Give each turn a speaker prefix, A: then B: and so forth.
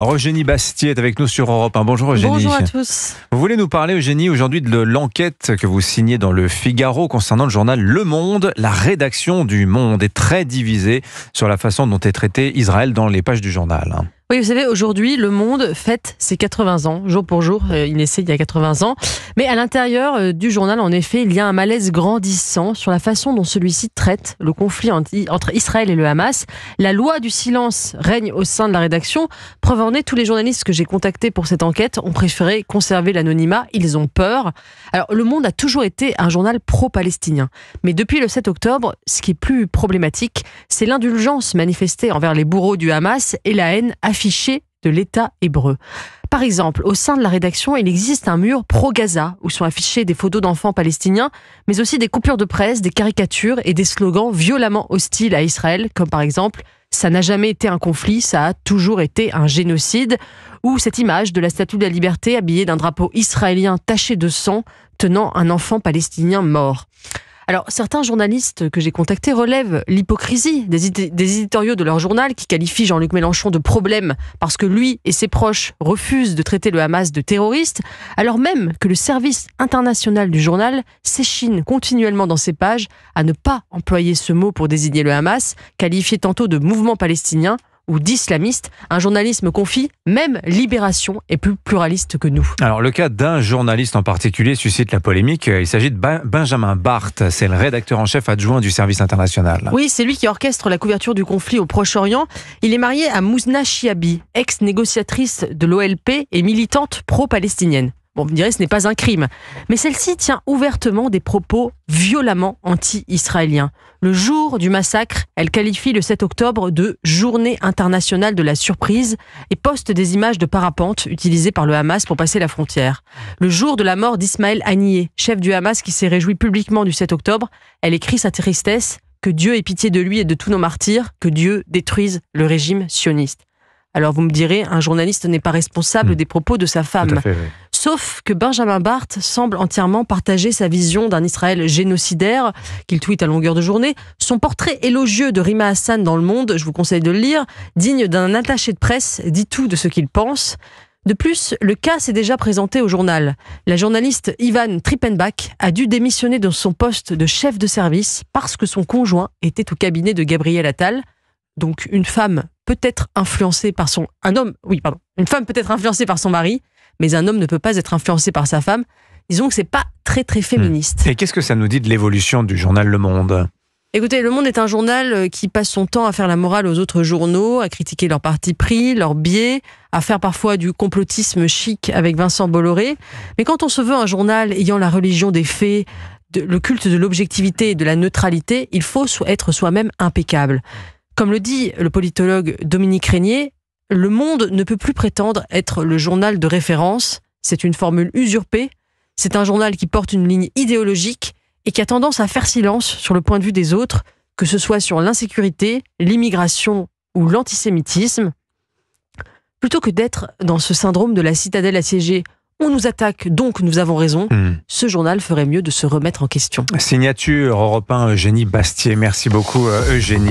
A: Eugénie Bastier est avec nous sur Europe 1. Bonjour Eugénie.
B: Bonjour à tous.
A: Vous voulez nous parler, Eugénie, aujourd'hui de l'enquête que vous signez dans le Figaro concernant le journal Le Monde. La rédaction du Monde est très divisée sur la façon dont est traité Israël dans les pages du journal.
B: Oui, vous savez, aujourd'hui, Le Monde fête ses 80 ans. Jour pour jour, il naissait il y a 80 ans. Mais à l'intérieur du journal, en effet, il y a un malaise grandissant sur la façon dont celui-ci traite le conflit entre Israël et le Hamas. La loi du silence règne au sein de la rédaction. Preuve en est, tous les journalistes que j'ai contactés pour cette enquête ont préféré conserver l'anonymat. Ils ont peur. Alors, Le Monde a toujours été un journal pro-palestinien. Mais depuis le 7 octobre, ce qui est plus problématique, c'est l'indulgence manifestée envers les bourreaux du Hamas et la haine affiché de l'État hébreu. Par exemple, au sein de la rédaction, il existe un mur pro-Gaza où sont affichées des photos d'enfants palestiniens, mais aussi des coupures de presse, des caricatures et des slogans violemment hostiles à Israël, comme par exemple « ça n'a jamais été un conflit, ça a toujours été un génocide » ou cette image de la Statue de la Liberté habillée d'un drapeau israélien taché de sang tenant un enfant palestinien mort. Alors, certains journalistes que j'ai contactés relèvent l'hypocrisie des éditoriaux de leur journal qui qualifient Jean-Luc Mélenchon de problème parce que lui et ses proches refusent de traiter le Hamas de terroriste, alors même que le service international du journal s'échine continuellement dans ses pages à ne pas employer ce mot pour désigner le Hamas, qualifié tantôt de mouvement palestinien ou d'islamiste. Un journalisme confie, même Libération est plus pluraliste que nous.
A: Alors, le cas d'un journaliste en particulier suscite la polémique. Il s'agit de Benjamin Barth. C'est le rédacteur en chef adjoint du service international.
B: Oui, c'est lui qui orchestre la couverture du conflit au Proche-Orient. Il est marié à Mouzna Chiabi, ex-négociatrice de l'OLP et militante pro-palestinienne. Bon, vous me direz, ce n'est pas un crime. Mais celle-ci tient ouvertement des propos violemment anti-israéliens. Le jour du massacre, elle qualifie le 7 octobre de journée internationale de la surprise et poste des images de parapente utilisées par le Hamas pour passer la frontière. Le jour de la mort d'Ismaël Haniyeh, chef du Hamas qui s'est réjoui publiquement du 7 octobre, elle écrit sa tristesse, que Dieu ait pitié de lui et de tous nos martyrs, que Dieu détruise le régime sioniste. Alors vous me direz, un journaliste n'est pas responsable des propos de sa femme.
A: Tout à fait, oui.
B: Sauf que Benjamin Barth semble entièrement partager sa vision d'un Israël génocidaire, qu'il tweete à longueur de journée. Son portrait élogieux de Rima Hassan dans Le Monde, je vous conseille de le lire, digne d'un attaché de presse, dit tout de ce qu'il pense. De plus, le cas s'est déjà présenté au journal. La journaliste Ivan Trippenbach a dû démissionner de son poste de chef de service parce que son conjoint était au cabinet de Gabriel Attal. Donc une femme peut être influencée par une femme peut être influencée par son mari, mais un homme ne peut pas être influencé par sa femme. Disons que c'est pas très féministe.
A: Et qu'est-ce que ça nous dit de l'évolution du journal Le Monde ?
B: Écoutez, Le Monde est un journal qui passe son temps à faire la morale aux autres journaux, à critiquer leur parti pris, leurs biais, à faire parfois du complotisme chic avec Vincent Bolloré. Mais quand on se veut un journal ayant la religion des faits, le culte de l'objectivité et de la neutralité, il faut être soi-même impeccable. Comme le dit le politologue Dominique Régnier, Le Monde ne peut plus prétendre être le journal de référence. C'est une formule usurpée. C'est un journal qui porte une ligne idéologique et qui a tendance à faire silence sur le point de vue des autres, que ce soit sur l'insécurité, l'immigration ou l'antisémitisme. Plutôt que d'être dans ce syndrome de la citadelle assiégée, on nous attaque, donc nous avons raison, ce journal ferait mieux de se remettre en question.
A: Signature Europe 1, Eugénie Bastier. Merci beaucoup Eugénie.